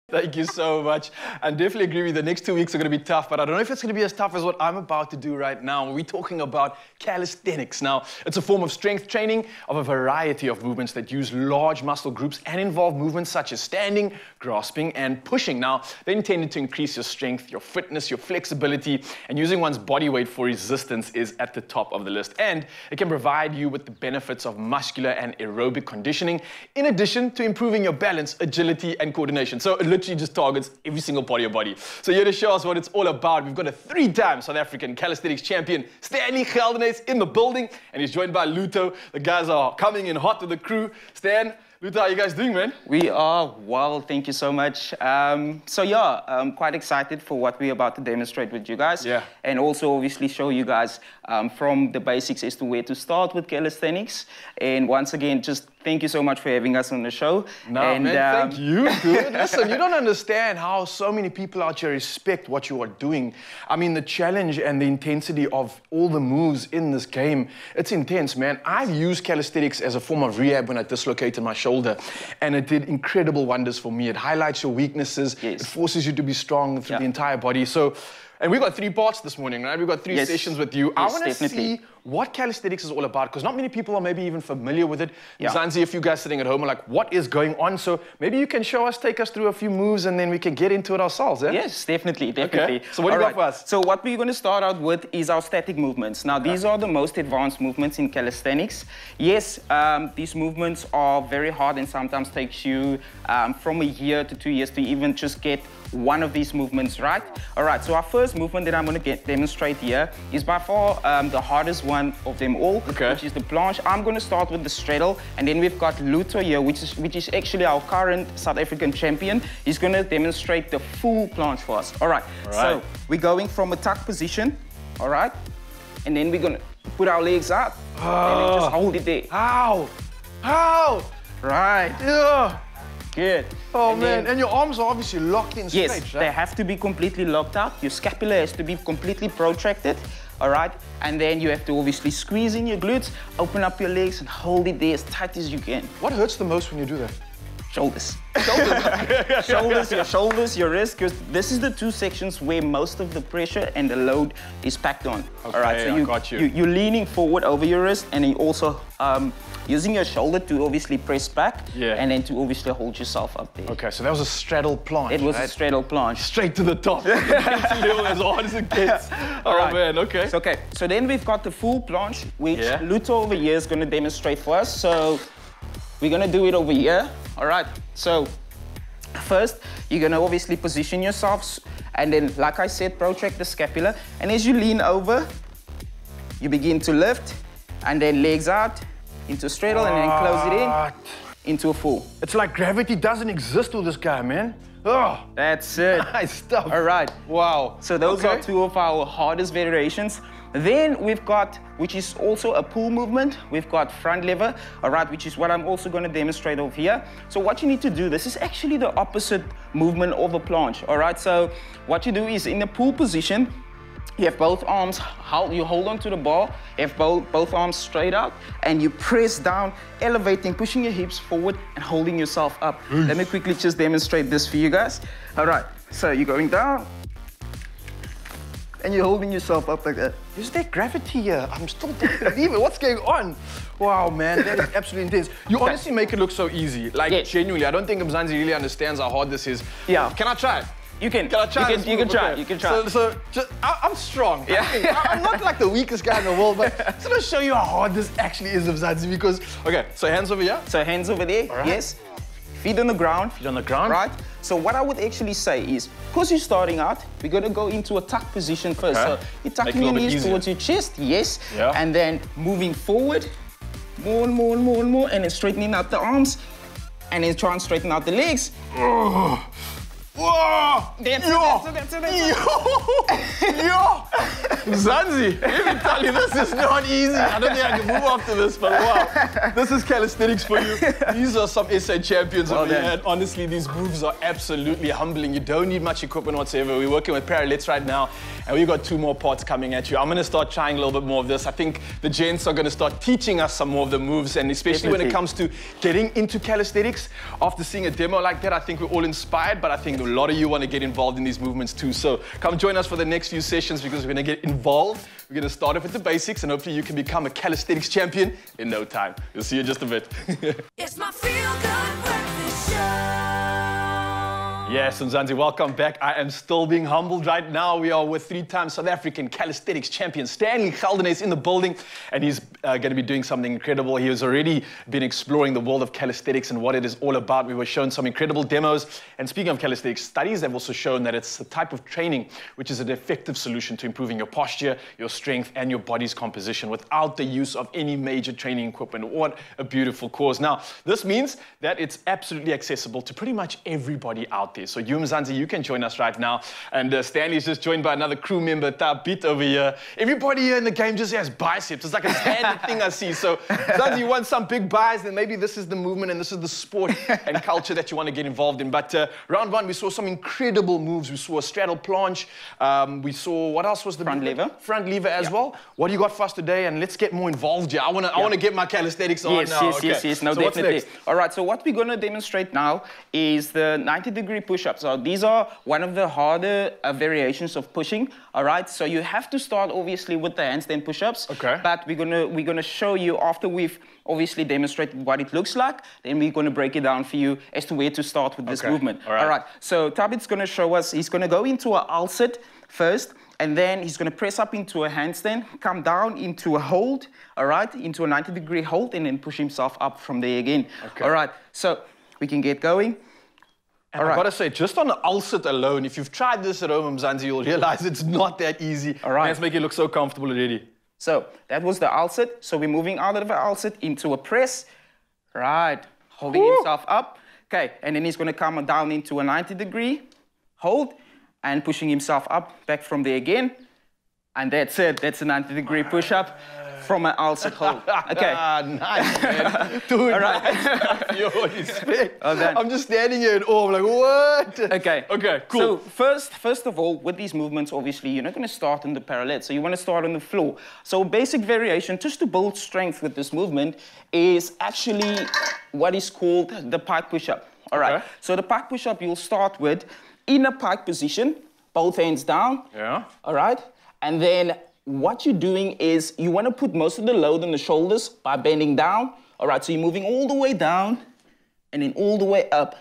Thank you so much. And definitely agree with you. The next 2 weeks are going to be tough, but I don't know if it's going to be as tough as what I'm about to do right now. We're talking about calisthenics. Now, it's a form of strength training of a variety of movements that use large muscle groups and involve movements such as standing, grasping, and pushing. Now, they're intended to increase your strength, your fitness, your flexibility, and using one's body weight for resistance is at the top of the list. And it can provide you with the benefits of muscular and aerobic conditioning, in addition to improving your balance, agility, and coordination. So it literally just targets every single part of your body. So here to show us what it's all about, we've got a 3-time South African calisthenics champion, Stanley Geldenhuys, in the building, and he's joined by Luto. The guys are coming in hot with the crew. Stan, Luto, how are you guys doing, man? We are well, thank you so much. I'm quite excited for what we're about to demonstrate with you guys. Yeah. And also obviously show you guys from the basics as to where to start with calisthenics. And once again, just thank you so much for having us on the show. No, and, man, thank you, dude. Listen, you don't understand how so many people out here respect what you are doing. I mean, the challenge and the intensity of all the moves in this game, it's intense, man. I've used calisthenics as a form of rehab when I dislocated my shoulder, and it did incredible wonders for me. It highlights your weaknesses. Yes. It forces you to be strong through the entire body. So, and we've got 3 parts this morning, right? We've got 3 sessions with you. Yes, I want to see what calisthenics is all about, because not many people are maybe even familiar with it. Zanzi, a few guys sitting at home are like, what is going on? So maybe you can take us through a few moves, and then we can get into it ourselves, eh? Yes, definitely. Okay. So what do you got for us? So what we're going to start out with is our static movements. Now, these are the most advanced movements in calisthenics. Yes, these movements are very hard and sometimes takes you from a year to 2 years to even just get one of these movements right. All right, so our first movement that I'm going to demonstrate here is by far the hardest one of them all, which is the planche. I'm going to start with the straddle, and then we've got Luto here, which is actually our current South African champion. He's going to demonstrate the full planche for us. All right, so we're going from a tuck position, all right, and then we're going to put our legs out, and then just hold it there. How? Right. Yeah. Good. Oh, man, and your arms are obviously locked in straight, yes, right? They have to be completely locked out. Your scapula has to be completely protracted, all right? And then you have to obviously squeeze in your glutes, open up your legs, and hold it there as tight as you can. What hurts the most when you do that? Shoulders. Shoulders, your shoulders, your wrists, because this is the 2 sections where most of the pressure and the load is packed on. Okay, all right, so I got you. You're leaning forward over your wrist, and you also using your shoulder to obviously press back, and then to obviously hold yourself up there. Okay, so that was a straddle planche. It was a straddle planche. Straight to the top. As hard as it gets. Oh, man, okay. So then we've got the full planche, which Luto over here is going to demonstrate for us. So we're going to do it over here. All right, so first, you're going to obviously position yourselves, and then, like I said, protract the scapula. And as you lean over, you begin to lift, and then legs out, into a straddle, and then close it in, into a full. It's like gravity doesn't exist with this guy, man. Oh, that's it. Nice stuff. All right. Wow. So those are 2 of our hardest variations. Then we've got, which is also a pull movement, we've got front lever, all right, which is what I'm also going to demonstrate over here. So what you need to do, this is actually the opposite movement of a planche, all right? So what you do is in the pull position, you have both arms, you hold on to the bar, you have both arms straight out, and you press down, elevating, pushing your hips forward and holding yourself up. Let me quickly just demonstrate this for you guys. All right, so you're going down, and you're holding yourself up like that. Is there gravity here? I'm still don't believe it. What's going on? Wow, man, that is absolutely intense. You honestly make it look so easy. Like, genuinely, I don't think Mzansi really understands how hard this is. Yeah. Can I try? You can. Can I try? You can try. You can try. So I'm strong. Yeah. I'm not like the weakest guy in the world, but I'm just gonna show you how hard this actually is, Mzansi, because, so hands over here. So hands over there, yes. Feet on the ground. Feet on the ground. Right. So what I would actually say is, because you're starting out, we're gonna go into a tuck position first. So you're tucking your knees towards your chest, and then moving forward, more and more and more and more, and then straightening out the arms, and then try and straighten out the legs. Whoa! That's it. Zanzi, let me tell you, this is not easy. I don't think I can move after this, but wow. This is calisthenics for you. These are some SA champions over here, and honestly, these moves are absolutely humbling. You don't need much equipment whatsoever. We're working with parallettes right now, and we've got 2 more parts coming at you. I'm going to start trying a little bit more of this. I think the gents are going to start teaching us some more of the moves, and especially when it comes to getting into calisthenics. After seeing a demo like that, I think we're all inspired, but I think a lot of you want to get involved in these movements too. So come join us for the next few sessions, because we're going to get involved. We're going to start off with the basics, and hopefully you can become a calisthenics champion in no time. We'll see you in just a bit. It's my feel-good breakfast show. Yes, Mzansi, welcome back. I am still being humbled right now. We are with 3-time South African calisthenics champion Stanley Geldenhuys in the building, and he's going to be doing something incredible. He has already been exploring the world of calisthenics and what it is all about. We were shown some incredible demos, and speaking of calisthenics, studies have also shown that it's a type of training which is an effective solution to improving your posture, your strength, and your body's composition without the use of any major training equipment. What a beautiful cause. Now, this means that it's absolutely accessible to pretty much everybody out there. So you, Mzansi, you can join us right now. And Stanley's just joined by another crew member, Tabit, over here. Everybody here in the game just has biceps. It's like a standard thing I see. So, Mzansi, you want some big buys, then maybe this is the movement and this is the sport and culture that you want to get involved in. But round 1, we saw some incredible moves. We saw a straddle planche. We saw, what else was the front lever? Front lever as well. What do you got for us today? And let's get more involved here. I want to get my calisthenics on now. Yes, no, so definitely. All right, so what we're going to demonstrate now is the 90-degree push-ups. So these are one of the harder variations of pushing. All right, so you have to start obviously with the handstand push-ups. Okay. But we're gonna show you after we've obviously demonstrated what it looks like. Then we're gonna break it down for you as to where to start with this movement. All right. So Tabit's gonna show us. He's gonna go into a ulset first, and then he's going to press up into a handstand, come down into a hold, all right, into a 90-degree hold, and then push himself up from there again. Okay. All right, so we can get going. And I've got to say, just on the ulset alone, if you've tried this at home, Mzansi, you'll realize it's not that easy. All right. Let's make it look so comfortable already. So that was the ulset. So we're moving out of the ulset into a press. Right, holding himself up. Okay, and then he's going to come down into a 90-degree hold, and pushing himself up, back from there again. And that's it. That's a 90-degree push-up from an ulcer hold. Okay. Nice, man. Dude, all right. Yo, respect. Well done. I'm just standing here in awe. I'm like, what? Okay. Okay, cool. So first of all, with these movements, obviously, you're not going to start on the parallel. So you want to start on the floor. So basic variation, just to build strength with this movement, is actually what is called the pike push-up. All right. So the pike push-up, you'll start with in a pike position, both hands down. Yeah. All right. And then what you're doing is you want to put most of the load on the shoulders by bending down. All right. So you're moving all the way down and then all the way up.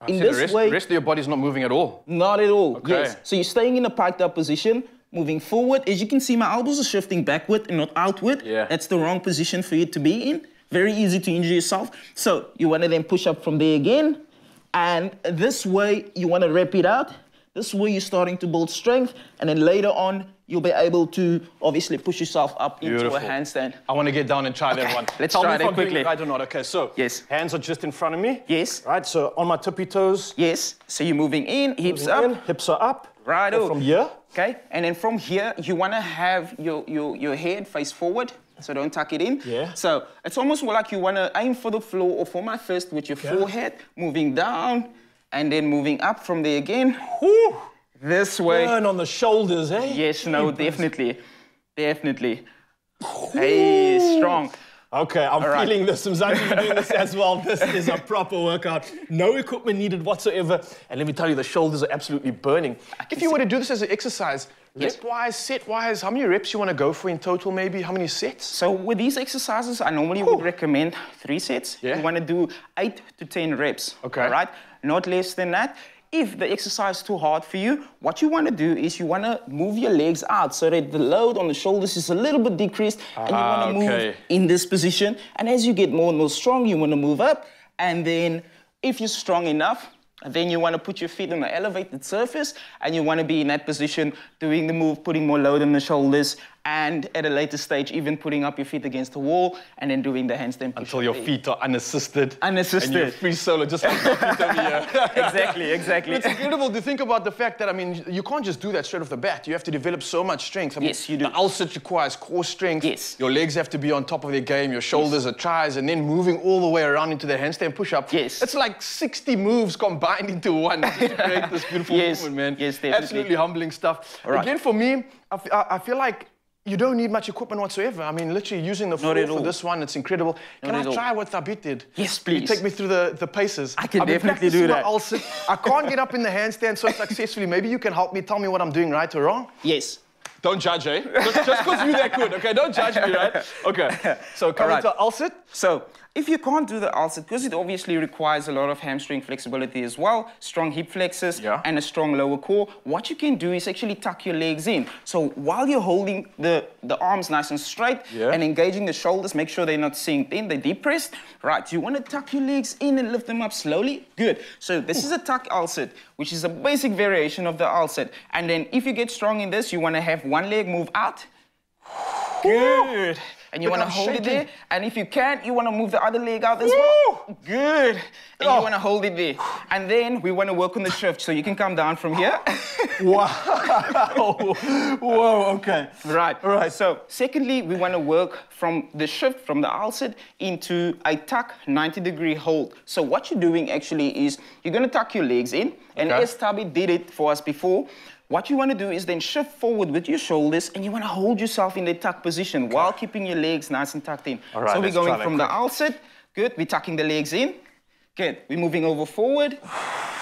In this way, the rest of your body's not moving at all. Not at all. Okay. Yes. So you're staying in a piked up position, moving forward. As you can see, my elbows are shifting backward and not outward. Yeah. That's the wrong position for you to be in. Very easy to injure yourself. So you want to then push up from there again. And this way, you want to rep it out. This way, you're starting to build strength. And then later on, you'll be able to obviously push yourself up into a handstand. I want to get down and try that one. Let's Tell try me if that I'm doing quickly. it right or not. Okay, so Yes. hands are just in front of me. Yes. Right, so on my tippy toes. Yes. So you're moving in, hips moving up. in, hips are up. Right. Go from here. Okay. And then from here, you want to have your head face forward. So don't tuck it in. Yeah. So it's almost more like you want to aim for the floor or for my fist with your forehead, moving down and then moving up from there again. Whew. This way. Burn on the shoulders, eh? Yes, no, definitely. Definitely. Hey, strong. Okay, I'm feeling this. Mzansi, you're doing this as well. This is a proper workout. No equipment needed whatsoever. And let me tell you, the shoulders are absolutely burning. If you were to do this as an exercise, rep-wise, set-wise, how many reps you want to go for in total, maybe? How many sets? So with these exercises, I normally would recommend 3 sets. Yeah. You want to do 8 to 10 reps. Okay. All right? Not less than that. If the exercise is too hard for you, what you want to do is you want to move your legs out so that the load on the shoulders is a little bit decreased, and you want to move in this position. And as you get more and more strong, you want to move up. And then if you're strong enough, then you want to put your feet on an elevated surface, and you want to be in that position, doing the move, putting more load on the shoulders, and at a later stage, even putting up your feet against the wall and then doing the handstand push-up. Until your feet are unassisted. Unassisted. And you're free solo, just like your feet over here. Exactly. It's incredible to think about the fact that, I mean, you can't just do that straight off the bat. You have to develop so much strength. I mean, Yes, you do. The ulcer requires core strength. Yes. Your legs have to be on top of their game, your shoulders are tries, and then moving all the way around into the handstand push-up. Yes. It's like 60 moves combined into one to create this beautiful Yes. movement, man. Yes, definitely. Absolutely humbling stuff. All right. Again, for me, I feel like you don't need much equipment whatsoever. I mean, literally using the floor at for all. this one, it's incredible. Can at I all. try what Thabit did? Yes, Can you please. take me through the paces? I can I've been definitely practicing do my that. ulcer. I can't get up in the handstand so successfully. Maybe you can help me, tell me what I'm doing right or wrong. Yes. Don't judge, eh? Just because you're that good, okay? Don't judge me, right? Okay, so come All into right. ulcer. So if you can't do the ulcer, because it obviously requires a lot of hamstring flexibility as well, strong hip flexors Yeah. and a strong lower core, what you can do is actually tuck your legs in. So while you're holding the arms nice and straight Yeah. and engaging the shoulders, make sure they're not synced in, they're depressed. Right, you want to tuck your legs in and lift them up slowly. Good. So this is a tuck ulcer, which is a basic variation of the ulcer. And then if you get strong in this, you want to have one leg move out. Good. And you Look, want to I'm hold it shaking. there. And if you can't, you want to move the other leg out as well. Good. And Oh. you want to hold it there. And then we want to work on the shift. So you can come down from here. Wow. Whoa, okay. Right. All right. So secondly, we want to work from the shift from the ulcer into a tuck 90-degree hold. So what you're doing actually is you're going to tuck your legs in. And Okay. as Tabby did it for us before, what you want to do is then shift forward with your shoulders and you want to hold yourself in the tuck position while keeping your legs nice and tucked in. All right, so we're let's try going that from the ulcer. Good. We're tucking the legs in. Good. We're moving over forward.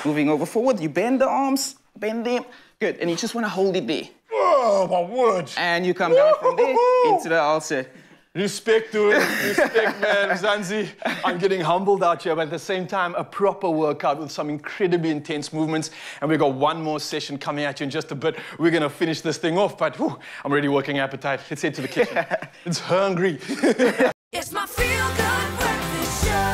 Moving over forward. You bend the arms. Bend them. Good. And you just want to hold it there. Oh, my word. And you come down from there Woo-hoo-hoo. into the ulcer. Respect to it, respect, man, Zanzi. I'm getting humbled out here, but at the same time, a proper workout with some incredibly intense movements. And we've got one more session coming at you in just a bit. We're gonna finish this thing off, but whew, I'm already working appetite. Let's head to the kitchen. It's hungry. It's my feel-good breakfast show.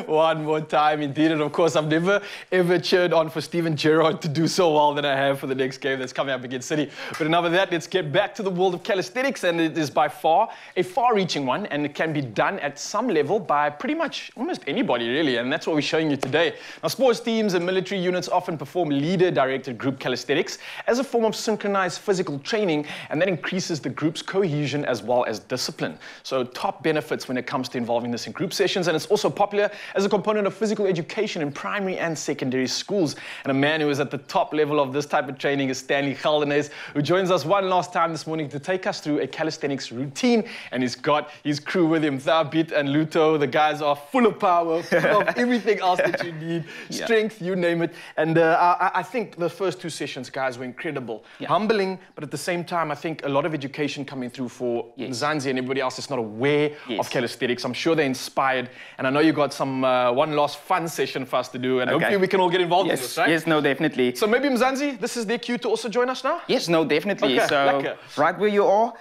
One more time, indeed. And of course, I've never ever cheered on for Steven Gerrard to do so well than I have for the next game that's coming up against City. But enough of that, let's get back to the world of calisthenics. And it is by far a far-reaching one, and it can be done at some level by pretty much almost anybody, really. And that's what we're showing you today. Now, sports teams and military units often perform leader-directed group calisthenics as a form of synchronized physical training, and that increases the group's cohesion as well as discipline. So top benefits when it comes to involving this in group sessions, and it's also popular as a component of physical education in primary and secondary schools. And a man who is at the top level of this type of training is Stanley Geldenhuys, who joins us one last time this morning to take us through a calisthenics routine. And he's got his crew with him, Thabit and Luto. The guys are full of power, full of everything else that you need, strength, you name it. And I think the first two sessions, guys, were incredible. Humbling, but at the same time, I think a lot of education coming through for Zanzi and everybody else that's not aware of calisthenics. I'm sure they're inspired. And I know you got some one last fun session for us to do, and hopefully we can all get involved in this, right? Yes, no, definitely. So maybe Mzansi, this is their cue to also join us now? Yes, no, definitely. Okay, so lekker. right where you are,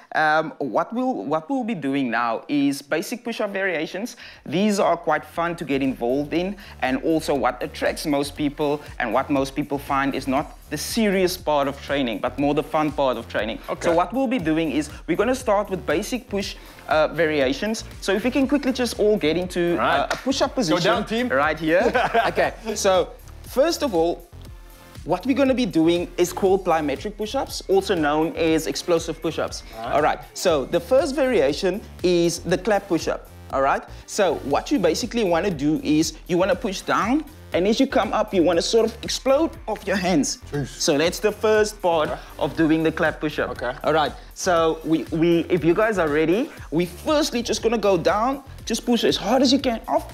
what we'll be doing now is basic push-up variations. These are quite fun to get involved in, and also what attracts most people and what most people find is not the serious part of training, but more the fun part of training. Okay. So what we'll be doing is we're going to start with basic push variations. So if we can quickly just all get into a push-up position. down, team. Right here. Okay, so first of all, what we're going to be doing is called plyometric push-ups, also known as explosive push-ups. All right, so the first variation is the clap push-up. All right, so what you basically want to do is you want to push down, and as you come up, you want to sort of explode off your hands. So that's the first part of doing the clap push-up. Okay. All right, so if you guys are ready, we firstly just going to go down, just push as hard as you can off,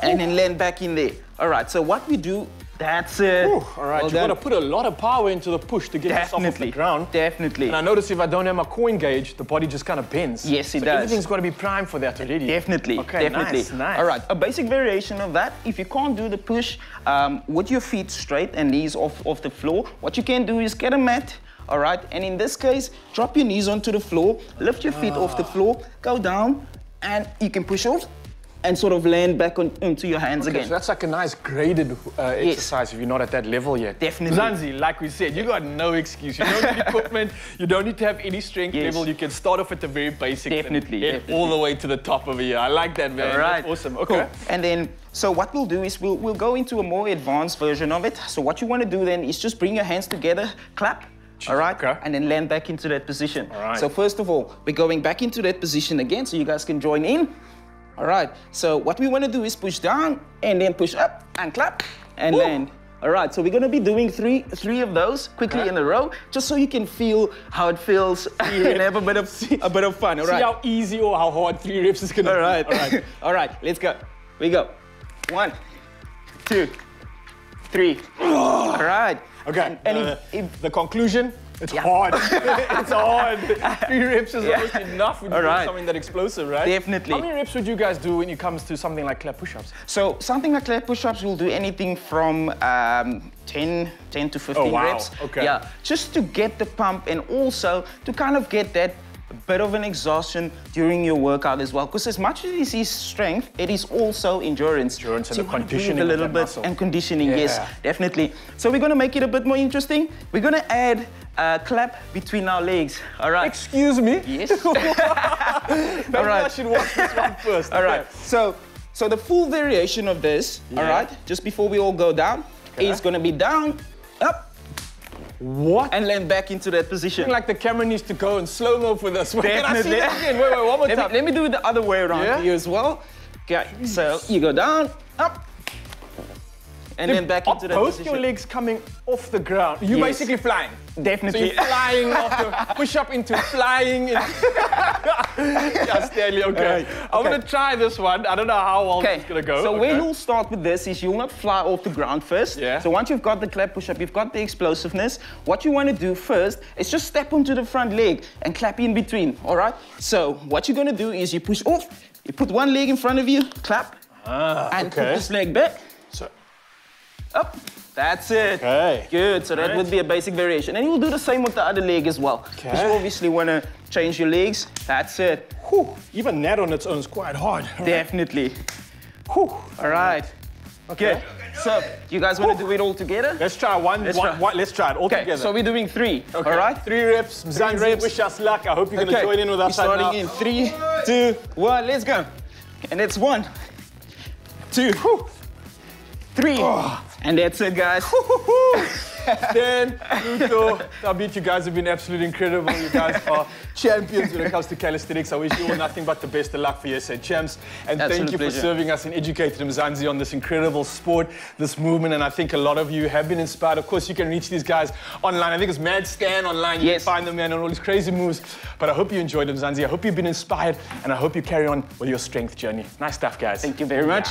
and then land back in there. All right, so what we do, that's it. All right, Well you've got done. to put a lot of power into the push to get yourself off the ground. Definitely. And I notice if I don't have my core engaged, the body just kind of bends. Yes, it so does. Everything's got to be primed for that already. Definitely, Okay, definitely. nice. All right, a basic variation of that, if you can't do the push with your feet straight and knees off the floor, what you can do is get a mat, all right? And in this case, drop your knees onto the floor, lift your feet off the floor, go down, and you can push off, and sort of land back onto your hands Okay, again. so that's like a nice graded exercise if you're not at that level yet. Definitely. Zanzi, like we said, you got no excuse. You don't need equipment. You don't need to have any strength Yes. level. You can start off at the very basic. Definitely, And definitely. all the way to the top of here. I like that, man. All right. That's awesome. Okay. Cool. And then, so what we'll do is we'll go into a more advanced version of it. So what you want to do then is just bring your hands together, clap, all right, Okay. and then land back into that position. All right. So first of all, we're going back into that position again, so you guys can join in. All right. So what we want to do is push down and then push up and clap and land. All right. So we're going to be doing three of those quickly Okay. in a row, just so you can feel how it feels and have a bit of fun. All See right. how easy or how hard 3 reps is going to All be. right. All right. All right, let's go. We go. 1, 2, 3. All right. Okay. And if the conclusion, it's Yeah. hard. It's hard. 3 reps is Yeah. almost enough when All you do right. something that explosive, right? Definitely. How many reps would you guys do when it comes to something like clap push-ups? so something like leg push-ups will do anything from 10 to 15 Oh, wow. reps. Okay. Yeah, just to get the pump and also to kind of get that bit of an exhaustion during your workout as well. Because as much as it is strength, it is also endurance. Endurance and So the you wanna breathe conditioning a of little that bit muscle. and conditioning. Yes, Yeah. definitely. So we're gonna make it a bit more interesting. We're gonna add a clap between our legs. All right. Excuse me? Yes. Maybe right. I should watch this one first. All right. So the full variation of this, all Yeah. right, just before we all go down, is gonna be down, up, What? and land back into that position. Like the camera needs to go in slow-mo for this one. Can I see Definitely. that again? Wait, one more time. Let me do it the other way around Yeah? for you as well. Okay, so you go down, up, and then back into that Both position. your legs coming off the ground. You're Yes. basically flying. So Definitely. you're flying off the push-up into flying. Yeah, Stanley, okay. Alright, I'm okay. gonna try this one. I don't know how well Okay, it's gonna go. so where Okay. you'll start with this is you'll not fly off the ground first. Yeah. So once you've got the clap push-up, you've got the explosiveness, what you want to do first is just step onto the front leg and clap in between, all right? So what you're going to do is you push off, you put one leg in front of you, clap, and put okay. this leg back, So, up. That's it. Okay. Good, so that Alright. would be a basic variation. And you'll do the same with the other leg as well. Because you Okay. obviously want to change your legs. That's it. whew, even that on its own is quite hard. Definitely. Whew. All right. Okay. So, you guys want to do it all together? Let's try one. Let's one- try. one- let's try it all Okay, together. so we're doing 3. Okay. All right? 3 reps. Zanzi, reps. wish us luck. I hope you're gonna join in with us We're right starting now. in 3, 2, 1. Let's go. And it's 1, 2, 3. And that's it, guys. Dan, Luto, Tabit, you guys have been absolutely incredible. You guys are champions when it comes to calisthenics. I wish you all nothing but the best of luck for your SA champs. And thank Absolute you for pleasure. serving us and educating Mzansi on this incredible sport, this movement. And I think a lot of you have been inspired. Of course, you can reach these guys online. I think it's Handstand online. You Yes. can find them, man, on all these crazy moves. But I hope you enjoyed it, Mzansi. I hope you've been inspired. And I hope you carry on with your strength journey. Nice stuff, guys. Thank you very much.